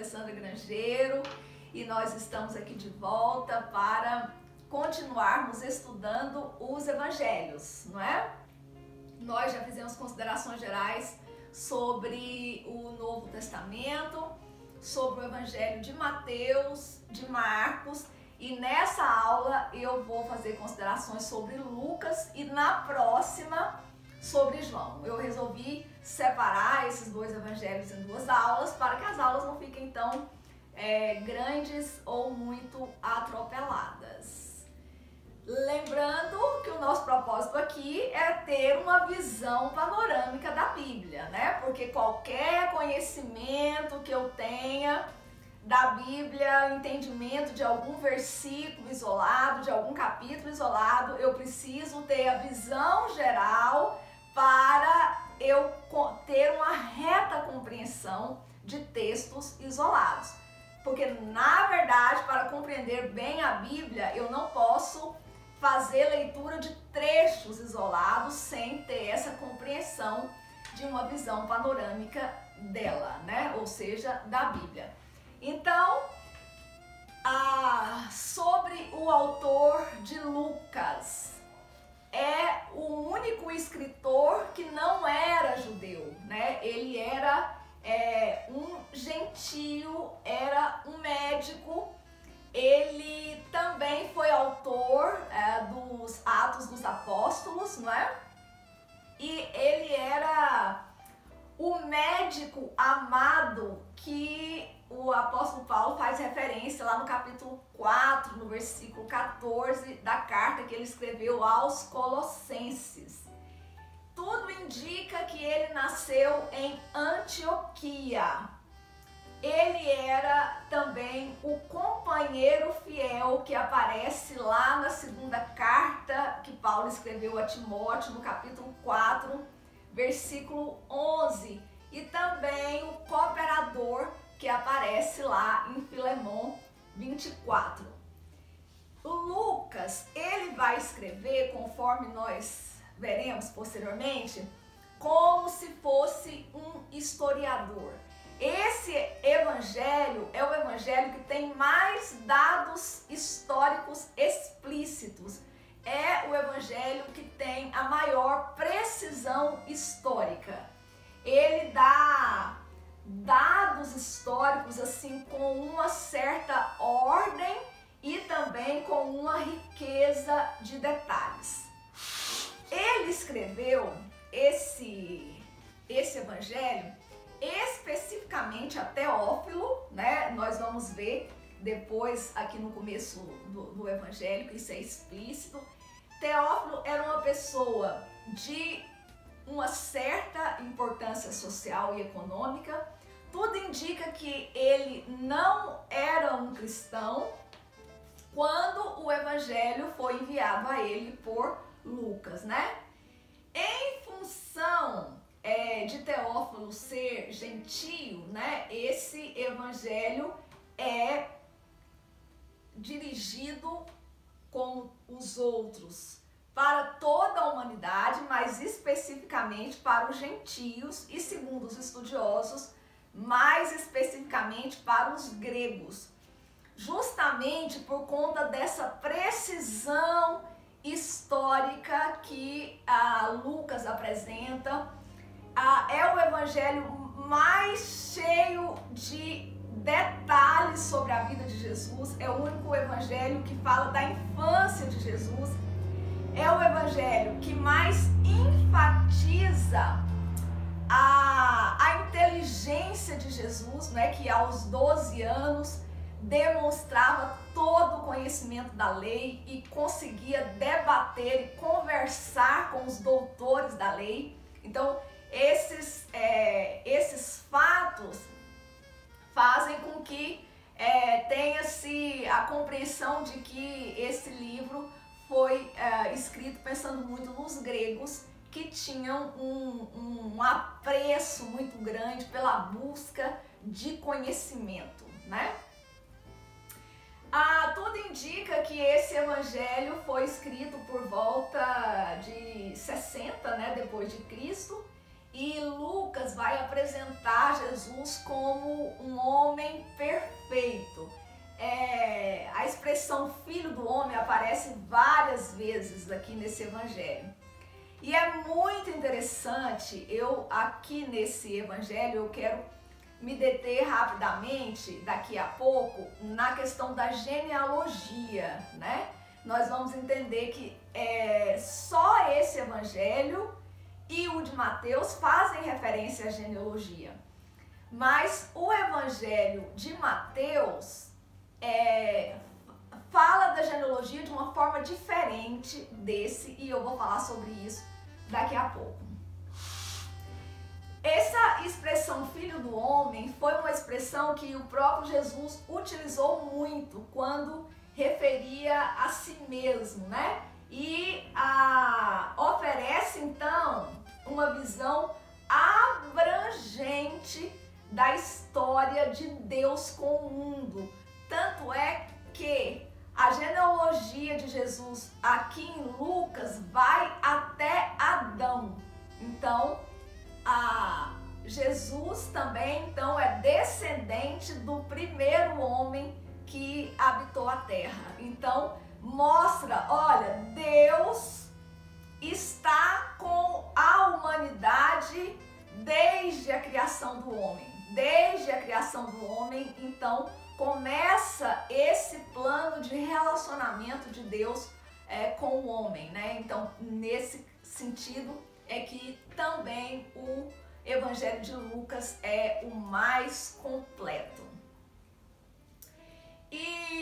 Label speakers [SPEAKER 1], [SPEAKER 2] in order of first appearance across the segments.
[SPEAKER 1] Alessandra Grangeiro e nós estamos aqui de volta para continuarmos estudando os evangelhos, não é? Nós já fizemos considerações gerais sobre o Novo Testamento, sobre o Evangelho de Mateus, de Marcos, e nessa aula eu vou fazer considerações sobre Lucas e na próxima sobre João. Eu resolvi separar esses dois evangelhos em duas aulas para que as aulas não fiquem tão grandes ou muito atropeladas. Lembrando que o nosso propósito aqui é ter uma visão panorâmica da Bíblia, né? Porque qualquer conhecimento que eu tenha da Bíblia, entendimento de algum versículo isolado, de algum capítulo isolado, eu preciso ter a visão geral para eu ter uma reta compreensão de textos isolados. Porque, na verdade, para compreender bem a Bíblia, eu não posso fazer leitura de trechos isolados sem ter essa compreensão de uma visão panorâmica dela, né? Ou seja, da Bíblia. Então, sobre o autor de Lucas, é o único escritor que não era judeu, né? Ele era um gentio, era um médico. Ele também foi autor dos Atos dos Apóstolos, não é? E ele era o médico amado que o apóstolo Paulo faz referência lá no capítulo 4, no versículo 14 da carta que ele escreveu aos Colossenses. Tudo indica que ele nasceu em Antioquia. Ele era também o companheiro fiel que aparece lá na segunda carta que Paulo escreveu a Timóteo, no capítulo 4, versículo 11. E também o cooperador que aparece lá em Filemão 24. O Lucas, ele vai escrever, conforme nós veremos posteriormente, como se fosse um historiador. Esse evangelho é o evangelho que tem mais dados históricos explícitos. É o evangelho que tem a maior precisão histórica. Ele dá dados históricos assim com uma certa ordem e também com uma riqueza de detalhes. Ele escreveu esse evangelho especificamente a Teófilo, né? Nós vamos ver depois aqui no começo do evangelho que isso é explícito. Teófilo era uma pessoa de uma certa importância social e econômica. Tudo indica que ele não era um cristão quando o evangelho foi enviado a ele por Lucas, né? Em função de Teófilo ser gentio, né? Esse evangelho é dirigido como os outros para toda a humanidade, mas especificamente para os gentios e, segundo os estudiosos, mais especificamente para os gregos, justamente por conta dessa precisão histórica que Lucas apresenta. É o evangelho mais cheio de detalhes sobre a vida de Jesus, é o único evangelho que fala da infância de Jesus, é o evangelho que mais enfatiza a inteligência de Jesus, né, que aos 12 anos demonstrava todo o conhecimento da lei e conseguia debater e conversar com os doutores da lei. Então, esses fatos fazem com que tenha-se a compreensão de que esse livro foi escrito pensando muito nos gregos, que tinham um apreço muito grande pela busca de conhecimento, né? Tudo indica que esse evangelho foi escrito por volta de 60, né, depois de Cristo, e Lucas vai apresentar Jesus como um homem perfeito. A expressão filho do homem aparece várias vezes aqui nesse evangelho. E é muito interessante, aqui nesse evangelho eu quero me deter rapidamente, daqui a pouco, na questão da genealogia, né? Nós vamos entender que só esse evangelho e o de Mateus fazem referência à genealogia. Mas o evangelho de Mateus fala da genealogia de uma forma diferente desse, e eu vou falar sobre isso daqui a pouco. Essa expressão filho do homem foi uma expressão que o próprio Jesus utilizou muito quando referia a si mesmo, né? E oferece então uma visão abrangente da história de Deus com o mundo. Tanto é que a genealogia de Jesus aqui em Lucas vai até Adão. Então, Jesus também então é descendente do primeiro homem que habitou a terra. Então, mostra, olha, Deus está com a humanidade desde a criação do homem. Desde a criação do homem, então, começa esse plano de relacionamento de Deus com o homem, né? Então, nesse sentido é que também o Evangelho de Lucas é o mais completo. E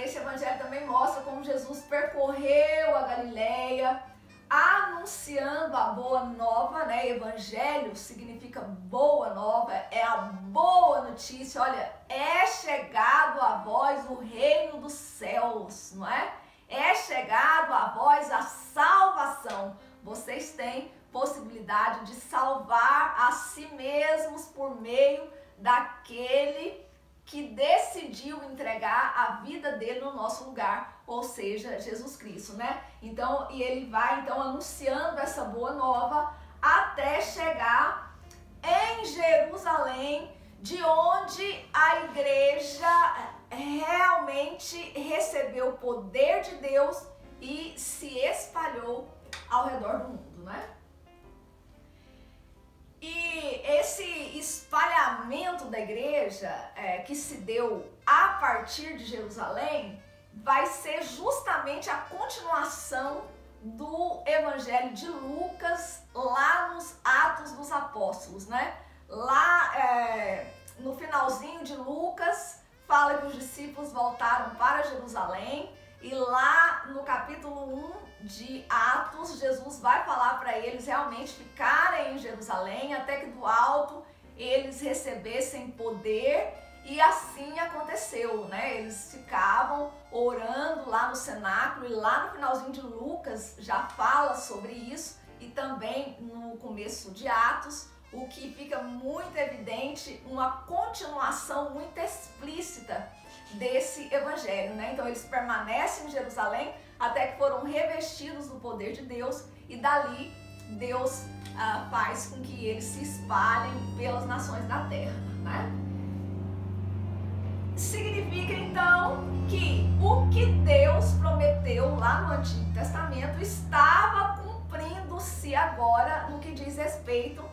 [SPEAKER 1] esse evangelho também mostra como Jesus percorreu a Galileia, anunciando a boa nova, né? Evangelho significa boa nova, é a boa notícia. Olha, é chegado a vós o reino dos céus, não é? É chegado a vós a salvação. Vocês têm possibilidade de salvar a si mesmos por meio daquele que decidiu entregar a vida dele no nosso lugar, ou seja, Jesus Cristo, né? Então, e ele vai então anunciando essa boa nova até chegar em Jerusalém, de onde a igreja realmente recebeu o poder de Deus e se espalhou ao redor do mundo, né? E esse espalhamento da igreja que se deu a partir de Jerusalém vai ser justamente a continuação do Evangelho de Lucas lá nos Atos dos Apóstolos, né? Lá no finalzinho de Lucas fala que os discípulos voltaram para Jerusalém, e lá no capítulo 1 de Atos, Jesus vai falar para eles realmente ficarem em Jerusalém até que do alto eles recebessem poder, e assim aconteceu, né? Eles ficavam orando lá no cenáculo, e lá no finalzinho de Lucas já fala sobre isso, e também no começo de Atos, o que fica muito evidente, uma continuação muito explícita desse evangelho, né? Então eles permanecem em Jerusalém até que foram revestidos do poder de Deus, e dali Deus faz com que eles se espalhem pelas nações da terra, né? Significa então que o que Deus prometeu lá no Antigo Testamento estava cumprindo-se agora no que diz respeito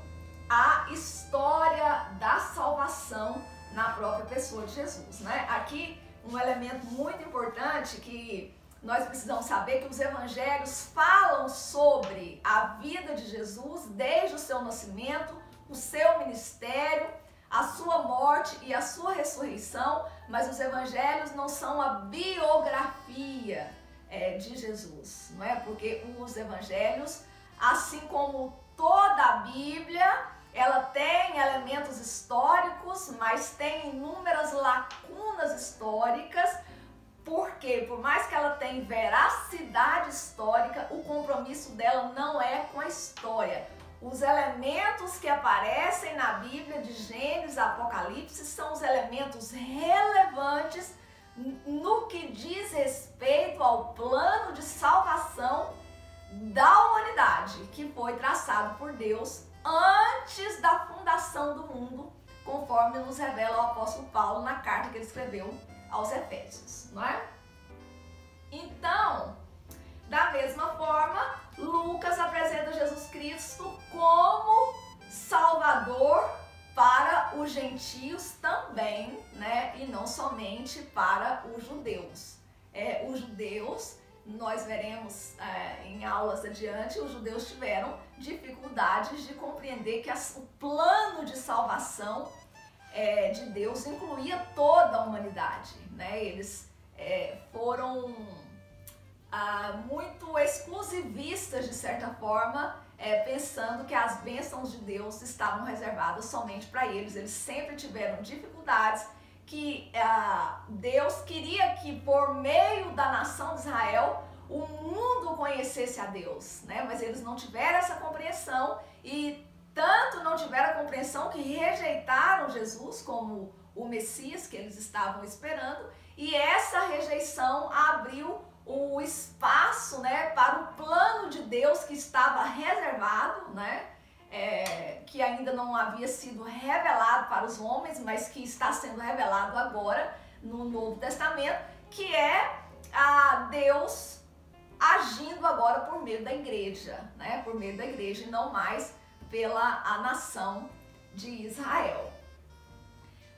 [SPEAKER 1] à história da salvação na própria pessoa de Jesus, né? Aqui um elemento muito importante que nós precisamos saber, que os evangelhos falam sobre a vida de Jesus desde o seu nascimento, o seu ministério, a sua morte e a sua ressurreição, mas os evangelhos não são a biografia de Jesus, não é? Porque os evangelhos, assim como toda a Bíblia, ela tem elementos históricos, mas tem inúmeras lacunas históricas, porque por mais que ela tenha veracidade histórica, o compromisso dela não é com a história. Os elementos que aparecem na Bíblia de Gênesis a Apocalipse são os elementos relevantes no que diz respeito ao plano de salvação da humanidade, que foi traçado por Deus antes da fundação salvação do mundo, conforme nos revela o apóstolo Paulo na carta que ele escreveu aos Efésios, não é? Então, da mesma forma, Lucas apresenta Jesus Cristo como Salvador para os gentios também, né? E não somente para os judeus. Os judeus, nós veremos em aulas adiante, os judeus tiveram dificuldades de compreender que o plano de salvação de Deus incluía toda a humanidade, né? Eles foram muito exclusivistas, de certa forma, pensando que as bênçãos de Deus estavam reservadas somente para eles. Eles sempre tiveram dificuldades, que Deus queria que por meio da nação de Israel o mundo conhecesse a Deus, né? Mas eles não tiveram essa compreensão, e tanto não tiveram a compreensão que rejeitaram Jesus como o Messias que eles estavam esperando, e essa rejeição abriu o espaço, né, para o plano de Deus que estava reservado, né, que ainda não havia sido revelado para os homens, mas que está sendo revelado agora no Novo Testamento, que é Deus agindo agora por meio da igreja, né, por meio da igreja e não mais pela nação de Israel.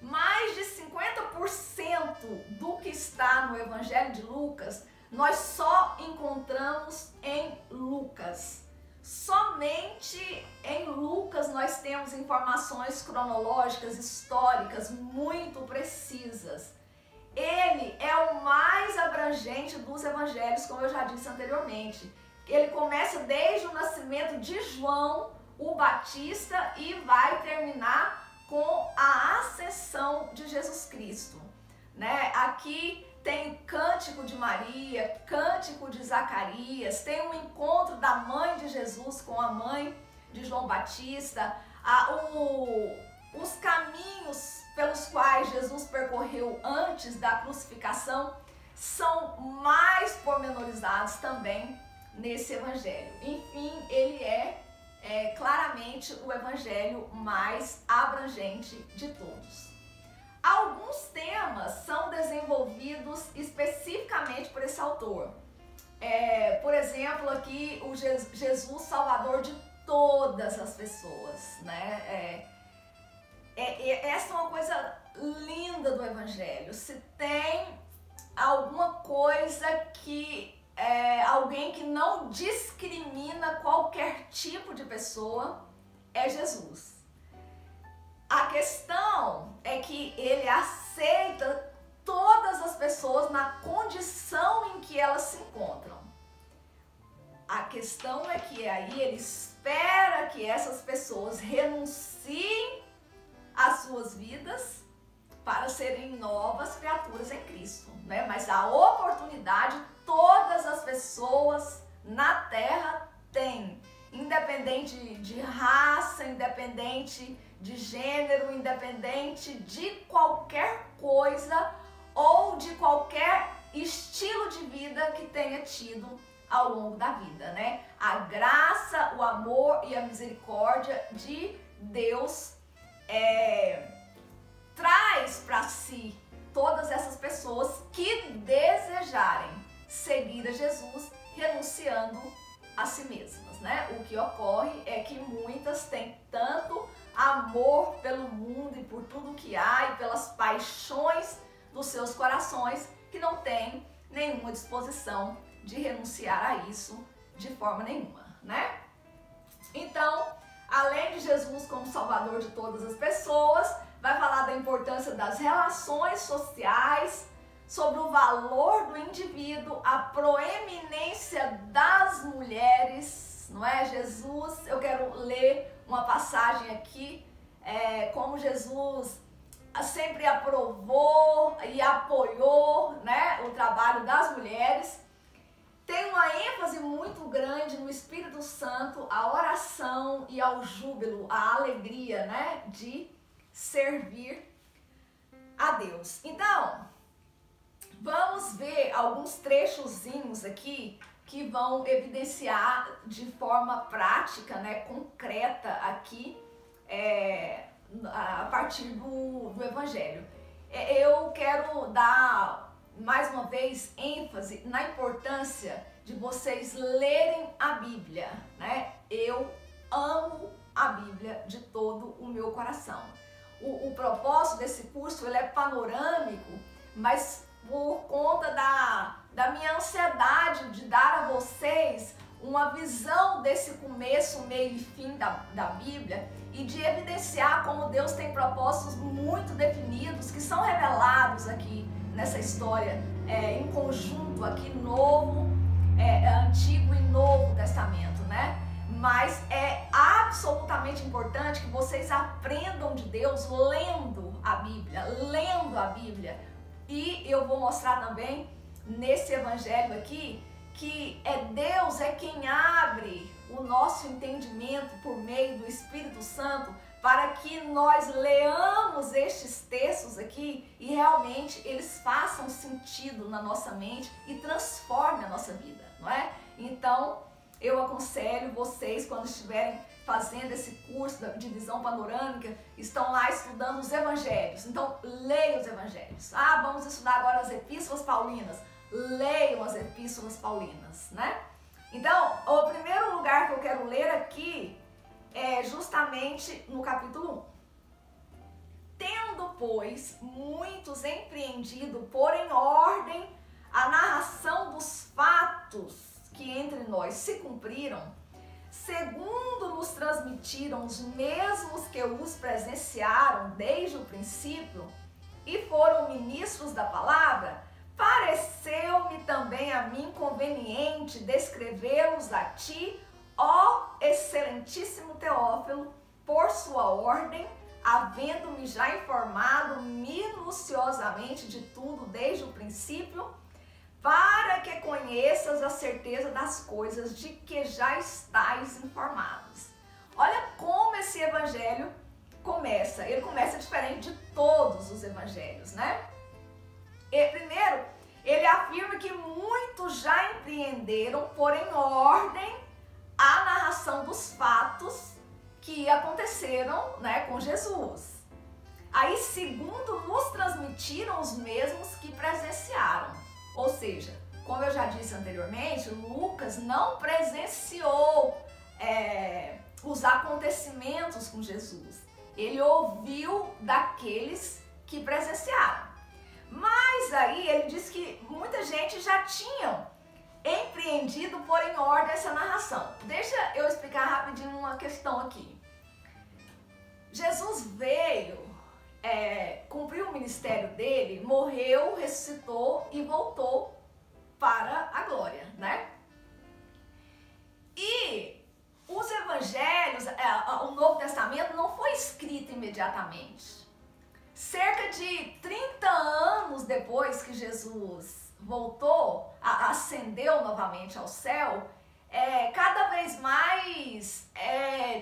[SPEAKER 1] Mais de 50% do que está no Evangelho de Lucas, nós só encontramos em Lucas. Somente em Lucas nós temos informações cronológicas, históricas, muito precisas. Ele é o mais abrangente dos evangelhos, como eu já disse anteriormente. Ele começa desde o nascimento de João o Batista e vai terminar com a ascensão de Jesus Cristo, né? Aqui tem Cântico de Maria, Cântico de Zacarias, tem um encontro da mãe de Jesus com a mãe de João Batista, os caminhos pelos quais Jesus percorreu antes da crucificação são mais pormenorizados também nesse evangelho. Enfim, ele é claramente o evangelho mais abrangente de todos. Alguns temas são desenvolvidos especificamente por esse autor. Por exemplo, aqui o Jesus Salvador de todas as pessoas, né? Essa é uma coisa linda do evangelho. Se tem alguma coisa que alguém que não discrimina qualquer tipo de pessoa, é Jesus. A questão é que ele aceita todas as pessoas na condição em que elas se encontram. A questão é que aí ele espera que essas pessoas renunciem às suas vidas para serem novas criaturas em Cristo, né? Mas a oportunidade todas as pessoas na Terra têm, independente de raça, independente de gênero, independente de qualquer coisa ou de qualquer estilo de vida que tenha tido ao longo da vida, né? A graça, o amor e a misericórdia de Deus traz para si todas essas pessoas que desejarem seguir a Jesus, renunciando a si mesmas, né? O que ocorre é que muitas têm tanto amor pelo mundo e por tudo que há e pelas paixões dos seus corações que não têm nenhuma disposição de renunciar a isso de forma nenhuma, né? Então, além de Jesus como Salvador de todas as pessoas, vai falar da importância das relações sociais, sobre o valor do indivíduo, a proeminência das mulheres, não é? Jesus, eu quero ler uma passagem aqui, como Jesus sempre aprovou e apoiou, né, o trabalho das mulheres. Tem uma ênfase muito grande no Espírito Santo, a oração e ao júbilo, a alegria, né, de servir a Deus. Então, vamos ver alguns trechozinhos aqui que vão evidenciar de forma prática, né, concreta aqui partir do Evangelho. Eu quero dar, mais uma vez, ênfase na importância de vocês lerem a Bíblia, né? Eu amo a Bíblia de todo o meu coração. O propósito desse curso, ele é panorâmico, mas por conta da minha ansiedade de dar a vocês uma visão desse começo, meio e fim da Bíblia e de evidenciar como Deus tem propósitos muito definidos que são revelados aqui nessa história em conjunto aqui, Antigo e Novo Testamento, né? Mas é absolutamente importante que vocês aprendam de Deus lendo a Bíblia. E eu vou mostrar também nesse evangelho aqui que Deus é quem abre o nosso entendimento por meio do Espírito Santo para que nós leamos estes textos aqui e realmente eles façam sentido na nossa mente e transformem a nossa vida, não é? Então, eu aconselho vocês, quando estiverem fazendo esse curso de visão panorâmica, estão lá estudando os evangelhos. Então, leiam os evangelhos. Vamos estudar agora as epístolas paulinas. Leiam as epístolas paulinas, né? Então, o primeiro lugar que eu quero ler aqui é justamente no capítulo 1. Tendo, pois, muitos empreendido por em ordem a narração dos fatos que entre nós se cumpriram, segundo nos transmitiram os mesmos que os presenciaram desde o princípio e foram ministros da palavra, pareceu-me também a mim conveniente descrevê-los a ti, ó excelentíssimo Teófilo, por sua ordem, havendo-me já informado minuciosamente de tudo desde o princípio, para que conheças a certeza das coisas de que já estáis informados. Olha como esse evangelho começa. Ele começa diferente de todos os evangelhos, né? Primeiro, ele afirma que muitos já empreenderam, por em ordem, a narração dos fatos que aconteceram, né, com Jesus. Aí, segundo, nos transmitiram os mesmos que presenciaram. Ou seja, como eu já disse anteriormente, Lucas não presenciou os acontecimentos com Jesus. Ele ouviu daqueles que presenciaram. Mas aí ele diz que muita gente já tinham empreendido por em ordem essa narração. Deixa eu explicar rapidinho uma questão aqui. Jesus veio, cumpriu o ministério dele, morreu, ressuscitou e voltou para a glória, né? E os evangelhos, o Novo Testamento não foi escrito imediatamente. Cerca de 30 anos depois que Jesus voltou, ascendeu novamente ao céu, cada vez mais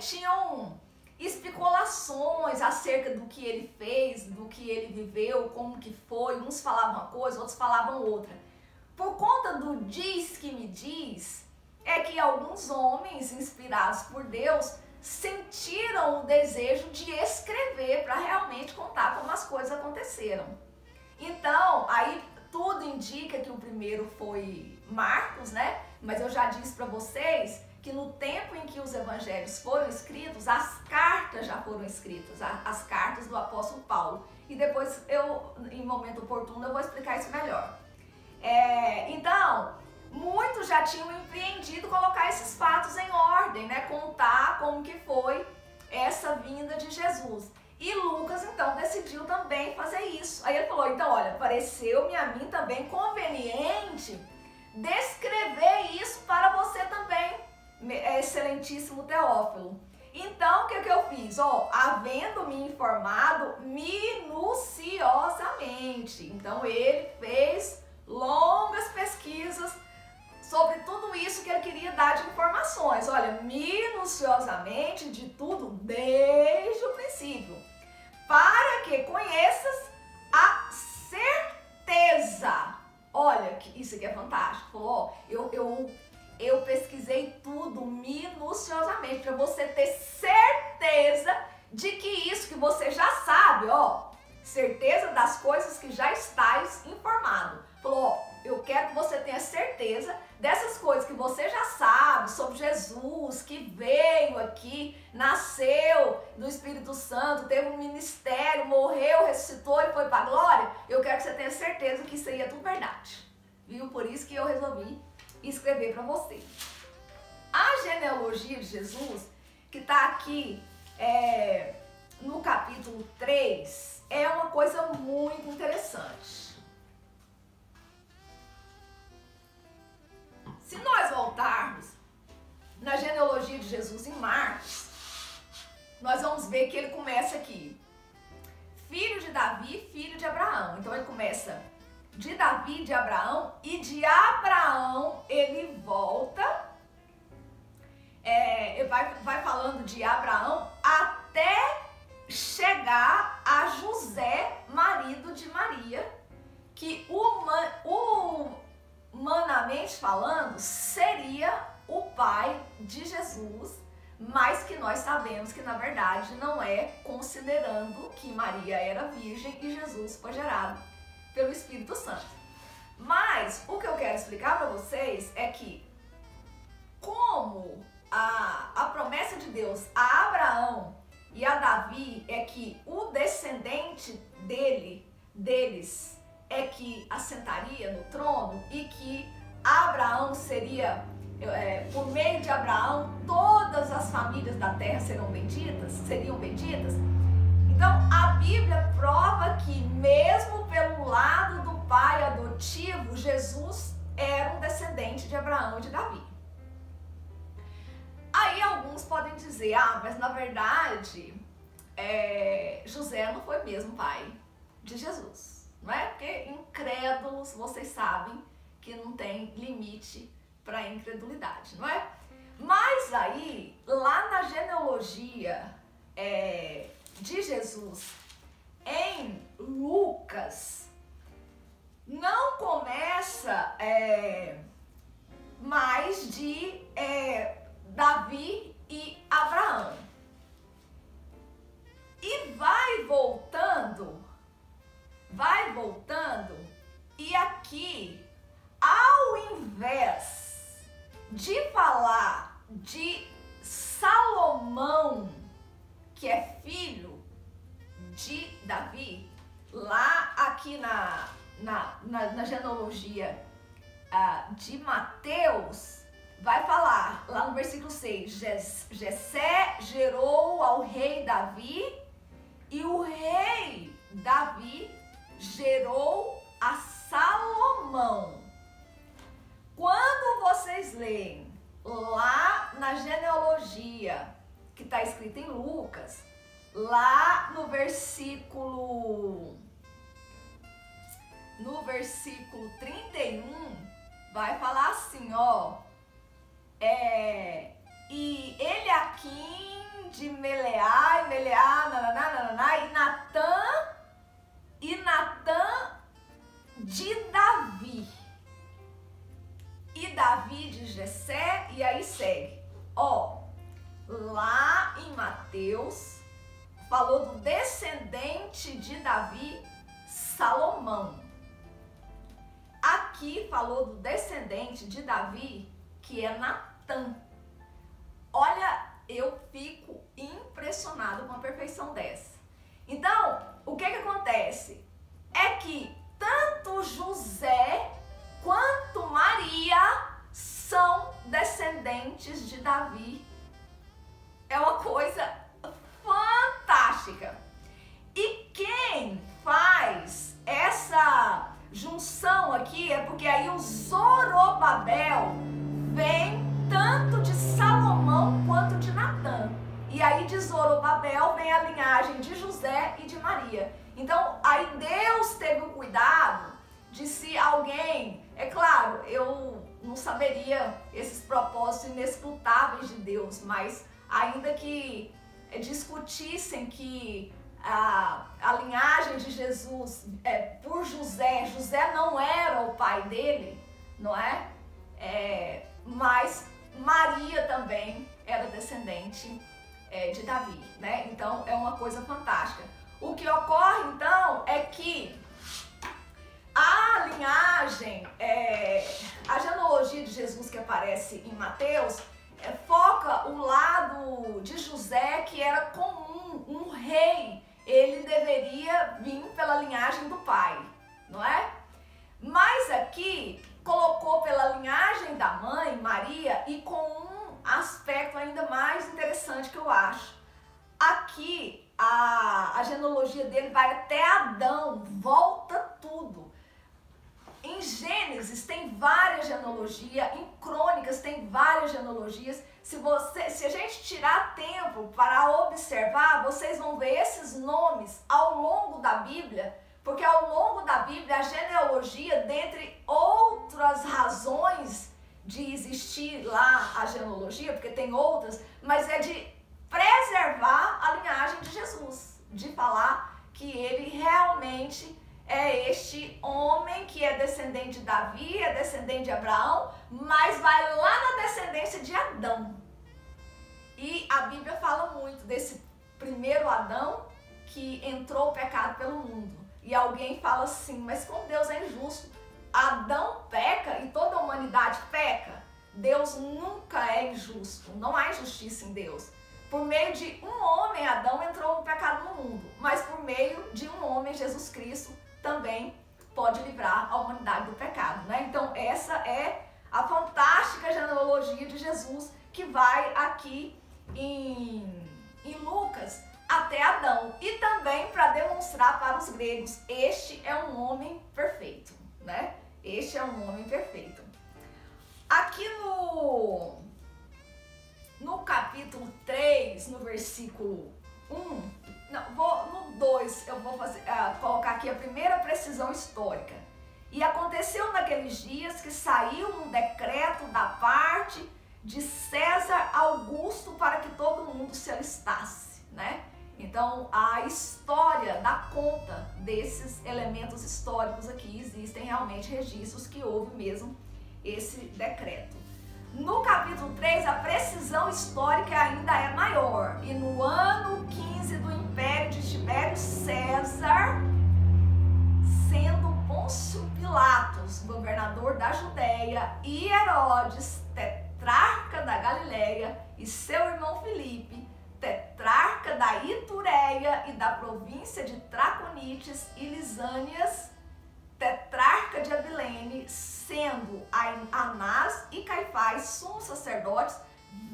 [SPEAKER 1] tinham especulações acerca do que ele fez, do que ele viveu, como que foi. Uns falavam uma coisa, outros falavam outra. Por conta do diz que me diz, é que alguns homens inspirados por Deus sentiram o desejo de escrever para realmente contar como as coisas aconteceram. Então, aí tudo indica que o primeiro foi Marcos, né? Mas eu já disse para vocês que no tempo em que os evangelhos foram escritos, as cartas já foram escritas, as cartas do apóstolo Paulo. E depois em momento oportuno, eu vou explicar isso melhor. Então, muitos já tinham empreendido colocar esses fatos em ordem, né? Contar como que foi essa vinda de Jesus. E Lucas, então, decidiu também fazer isso. Aí ele falou, então, olha, pareceu-me a mim também conveniente descrever isso para você também, excelentíssimo Teófilo. Então, o que eu fiz? Havendo-me informado minuciosamente. Então, ele fez longas pesquisas sobre tudo isso que ele queria dar de informações. Olha, minuciosamente de tudo desde o princípio, para que conheças a certeza. Olha, isso aqui é fantástico. Falou, eu pesquisei tudo minuciosamente para você ter certeza de que isso que você já sabe sabe, ó, certeza das coisas que já estás informado. Falou, ó, eu quero que você tenha certeza dessas coisas que você já sabe sobre Jesus, que veio aqui, nasceu do Espírito Santo, teve um ministério, morreu, ressuscitou e foi para a glória. Eu quero que você tenha certeza que isso aí é tudo verdade. Viu? Por isso que eu resolvi escrever para você. A genealogia de Jesus, que está aqui no capítulo 3, é uma coisa muito interessante. Se nós voltarmos na genealogia de Jesus em Marcos, nós vamos ver que ele começa aqui, filho de Davi, filho de Abraão. Então ele começa de Davi, de Abraão, e de Abraão ele volta, vai falando de Abraão até chegar a José, marido de Maria, que humanamente falando, seria o pai de Jesus, mas que nós sabemos que na verdade não é, considerando que Maria era virgem e Jesus foi gerado pelo Espírito Santo. Mas o que eu quero explicar para vocês é que como a promessa de Deus a Abraão e a Davi é que o descendente deles é que assentaria no trono e que Abraão seria, por meio de Abraão, todas as famílias da terra seriam benditas. Então, a Bíblia prova que mesmo pelo lado do pai adotivo, Jesus era um descendente de Abraão e de Davi. Aí alguns podem dizer, mas na verdade, José não foi mesmo pai de Jesus. Não é? Porque incrédulos, vocês sabem que não tem limite para a incredulidade, não é? Mas aí, lá na genealogia de Jesus, em Lucas, não começa mais de Davi e Abraão. E vai voltando, e aqui, ao invés de falar de Salomão, que é filho de Davi, lá aqui na genealogia de Mateus, vai falar, lá no versículo 6, Jessé gerou ao rei Davi, e o rei Davi gerou a Salomão. Quando vocês leem lá na genealogia que está escrito em Lucas, lá no versículo 31, vai falar assim, ó, e Eliaquim de Meleá, e Natã de Davi, e Davi de Jessé, e aí segue. Ó, lá em Mateus, falou do descendente de Davi, Salomão. Aqui falou do descendente de Davi, que é Natã. Olha, eu fico impressionado com a perfeição dessa. Então, o que acontece? É que tanto José quanto Maria são descendentes de Davi. É uma coisa fantástica. E quem faz essa junção aqui é porque aí o Zorobabel vem tanto de Salomão quanto de Natã. E aí de Zorobabel vem a linhagem de José e de Maria. Então aí Deus teve o cuidado de, se alguém, é claro, eu não saberia esses propósitos inescrutáveis de Deus, mas ainda que discutissem que a linhagem de Jesus por José não era o pai dele, não é? Mas Maria também era descendente de Davi, né? Então é uma coisa fantástica. O que ocorre então é que a linhagem, a genealogia de Jesus que aparece em Mateus, foca o lado de José, que era comum, um rei, ele deveria vir pela linhagem do pai, não é? Mas aqui colocou pela linhagem da mãe, Maria, e com um aspecto ainda mais interessante que eu acho. Aqui a genealogia dele vai até Adão, volta tudo. Em Gênesis tem várias genealogias, em Crônicas tem várias genealogias. Se a gente tirar tempo para observar, vocês vão ver esses nomes ao longo da Bíblia, porque ao longo da Bíblia a genealogia, dentre outras razões de existir lá a genealogia, porque tem outras, mas é de preservar a linhagem de Jesus, de falar que ele realmente é este homem que é descendente de Davi, é descendente de Abraão, mas vai lá na descendência de Adão. E a Bíblia fala muito desse primeiro Adão que entrou o pecado pelo mundo. E alguém fala assim, mas como Deus é injusto, Adão peca e toda a humanidade peca? Deus nunca é injusto, não há injustiça em Deus. Por meio de um homem, Adão entrou o pecado no mundo, mas por meio de um homem, Jesus Cristo, também pode livrar a humanidade do pecado, né? Então essa é a fantástica genealogia de Jesus que vai aqui em Lucas até Adão, e também para demonstrar para os gregos, este é um homem perfeito, né? Este é um homem perfeito. Aqui no capítulo 3, no versículo 1, no 2 eu vou colocar aqui a primeira precisão histórica. E aconteceu naqueles dias que saiu um decreto da parte de César Augusto para que todo mundo se alistasse, né? Então a história dá conta desses elementos históricos aqui, existem realmente registros que houve mesmo esse decreto. No capítulo 3, a precisão histórica ainda é maior. E no ano 15 do império de Tibério César, sendo Pôncio Pilatos governador da Judéia e Herodes tetrarca da Galileia e seu irmão Filipe tetrarca da Itureia e da província de Traconites e Lisânias, tetrarca de Abilene, sendo Anás e Caifás sumos sacerdotes,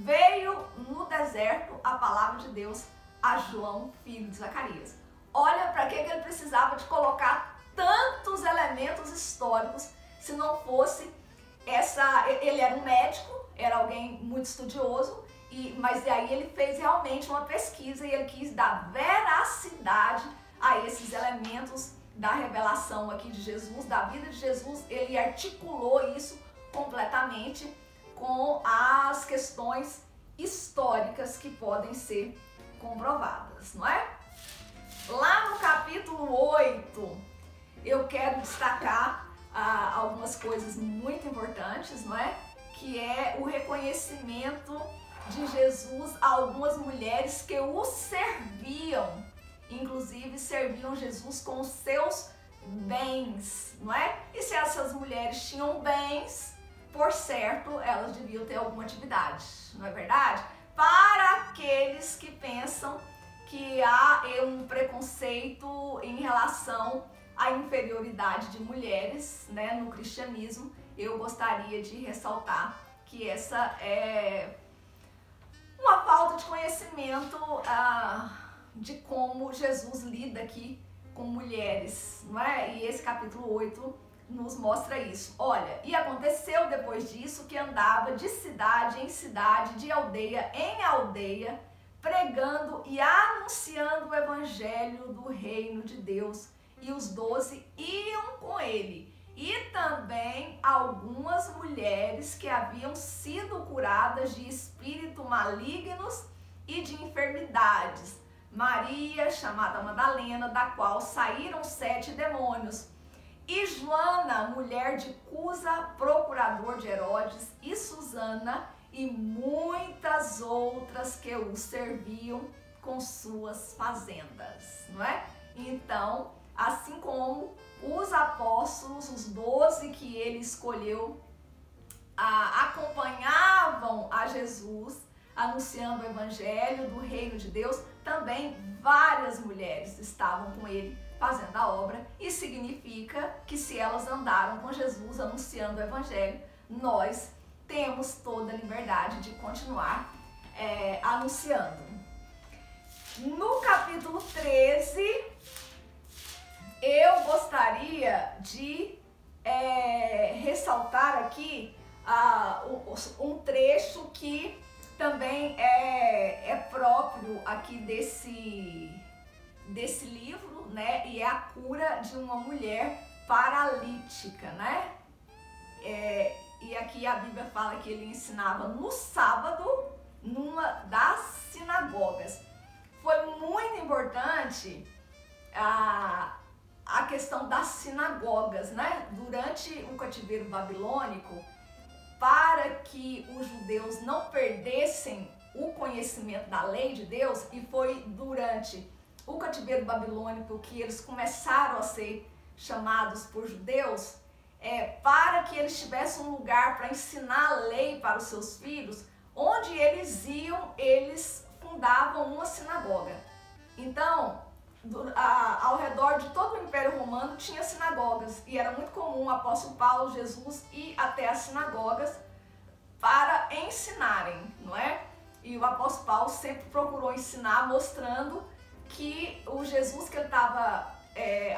[SPEAKER 1] veio no deserto a palavra de Deus a João, filho de Zacarias. Olha para que ele precisava de colocar tantos elementos históricos, se não fosse ele era um médico, era alguém muito estudioso, mas aí ele fez realmente uma pesquisa e ele quis dar veracidade a esses elementos da revelação aqui de Jesus, da vida de Jesus. Ele articulou isso completamente com as questões históricas que podem ser comprovadas, não é? Lá no capítulo 8, eu quero destacar algumas coisas muito importantes, não é? Que é o reconhecimento de Jesus a algumas mulheres que o serviam, inclusive serviam Jesus com os seus bens, não é? E se essas mulheres tinham bens, por certo, elas deviam ter alguma atividade, não é verdade? Para aqueles que pensam que há um preconceito em relação à inferioridade de mulheres, né, no cristianismo, eu gostaria de ressaltar que essa é uma falta de conhecimento de como Jesus lida aqui com mulheres, não é? E esse capítulo 8 nos mostra isso. Olha, e aconteceu depois disso que andava de cidade em cidade, de aldeia em aldeia, pregando e anunciando o evangelho do reino de Deus, e os 12 iam com ele. E também algumas mulheres que haviam sido curadas de espíritos malignos e de enfermidades. Maria, chamada Madalena, da qual saíram 7 demônios. E Joana, mulher de Cusa, procurador de Herodes, e Susana, e muitas outras que o serviam com suas fazendas, não é? Então, assim como os apóstolos, os 12 que ele escolheu, acompanhavam a Jesus, anunciando o evangelho do reino de Deus, também várias mulheres estavam com ele fazendo a obra, e significa que se elas andaram com Jesus anunciando o evangelho, nós temos toda a liberdade de continuar anunciando. No capítulo 13, eu gostaria de ressaltar aqui um trecho que também é próprio aqui desse livro, né? E é a cura de uma mulher paralítica, né? E aqui a Bíblia fala que ele ensinava no sábado numa das sinagogas. Foi muito importante a questão das sinagogas, né? Durante o cativeiro babilônico, para que os judeus não perdessem o conhecimento da lei de Deus, e foi durante o cativeiro babilônico que eles começaram a ser chamados por judeus, para que eles tivessem um lugar para ensinar a lei para os seus filhos, onde eles iam, eles fundavam uma sinagoga. Então, ao redor de todo o Império Romano tinha sinagogas, e era muito comum o apóstolo Paulo, Jesus, ir até as sinagogas para ensinarem, não é? E o apóstolo Paulo sempre procurou ensinar, mostrando que o Jesus que ele estava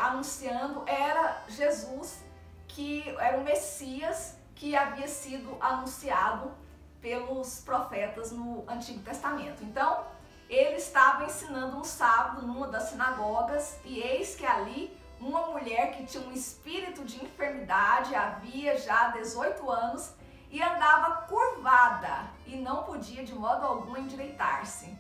[SPEAKER 1] anunciando era Jesus, que era o Messias que havia sido anunciado pelos profetas no Antigo Testamento. Então, ele estava ensinando no sábado numa das sinagogas, e eis que ali uma mulher que tinha um espírito de enfermidade, havia já 18 anos, e andava curvada e não podia de modo algum endireitar-se.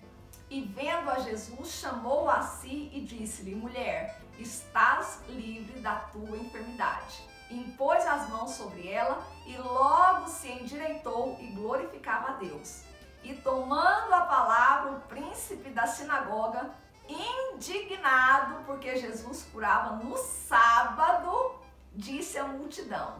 [SPEAKER 1] E vendo a Jesus, chamou-a a si e disse-lhe: mulher, estás livre da tua enfermidade. E impôs as mãos sobre ela, e logo se endireitou e glorificava a Deus. E tomando a palavra, o príncipe da sinagoga, indignado porque Jesus curava no sábado, disse à multidão: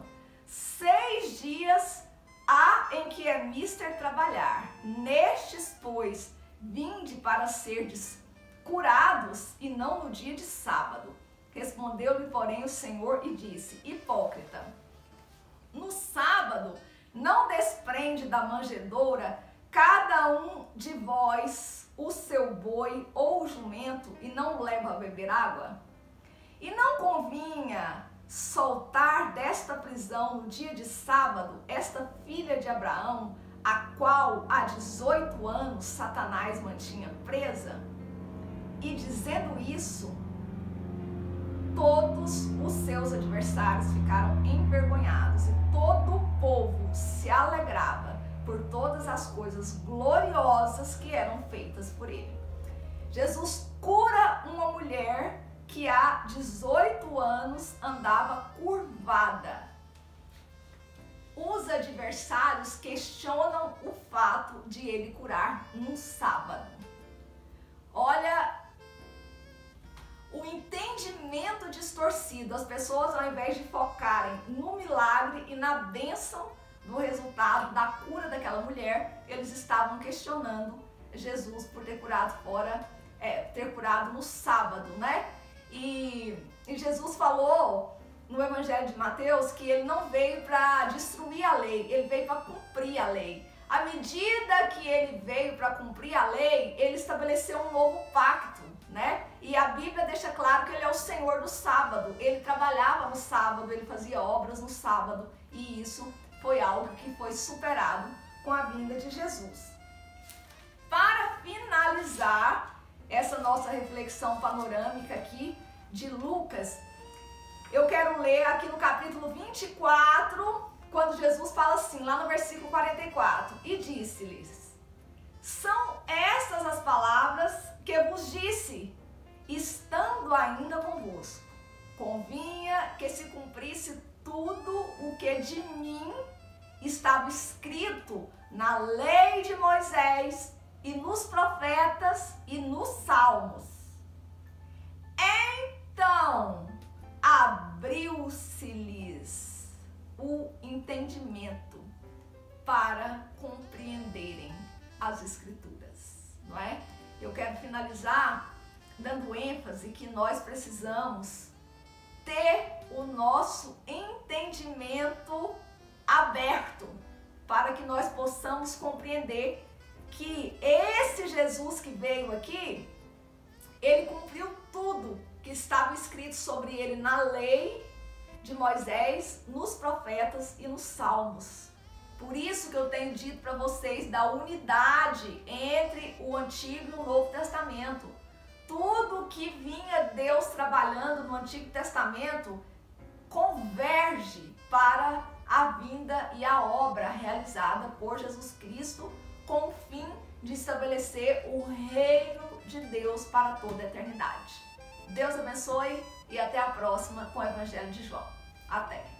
[SPEAKER 1] 6 dias há em que é mister trabalhar. Nestes, pois, vinde para serdes curados, e não no dia de sábado. Respondeu-lhe, porém, o Senhor e disse: hipócrita, no sábado não desprende da manjedoura cada um de vós o seu boi ou o jumento, e não o leva a beber água? E não convinha soltar desta prisão no dia de sábado esta filha de Abraão, a qual há 18 anos Satanás mantinha presa? E dizendo isso, todos os seus adversários ficaram envergonhados, e todo o povo se alegrava por todas as coisas gloriosas que eram feitas por ele. Jesus cura uma mulher que há 18 anos andava curvada. Os adversários questionam o fato de ele curar no sábado. Olha o entendimento distorcido. As pessoas, ao invés de focarem no milagre e na bênção do resultado da cura daquela mulher, eles estavam questionando Jesus por ter curado ter curado no sábado, né? E Jesus falou no Evangelho de Mateus que ele não veio para destruir a lei, ele veio para cumprir a lei. À medida que ele veio para cumprir a lei, ele estabeleceu um novo pacto, né? E a Bíblia deixa claro que ele é o Senhor do sábado. Ele trabalhava no sábado, ele fazia obras no sábado, e isso foi algo que foi superado com a vinda de Jesus. Para finalizar essa nossa reflexão panorâmica aqui de Lucas, eu quero ler aqui no capítulo 24, quando Jesus fala assim, lá no versículo 44, e disse-lhes: são estas as palavras que vos disse, estando ainda convosco. Convinha que se cumprisse tudo o que de mim estava escrito na lei de Moisés e nos profetas e nos salmos. Então abriu-se-lhes o entendimento para compreenderem as Escrituras, não é? Eu quero finalizar dando ênfase que nós precisamos ter o nosso entendimento aberto para que nós possamos compreender que esse Jesus que veio aqui, ele cumpriu tudo que estava escrito sobre ele na lei de Moisés, nos profetas e nos salmos. Por isso que eu tenho dito para vocês da unidade entre o Antigo e o Novo Testamento. Tudo que vinha Deus trabalhando no Antigo Testamento converge para a vinda e a obra realizada por Jesus Cristo com o fim de estabelecer o reino de Deus para toda a eternidade. Deus abençoe e até a próxima com o Evangelho de João. Até!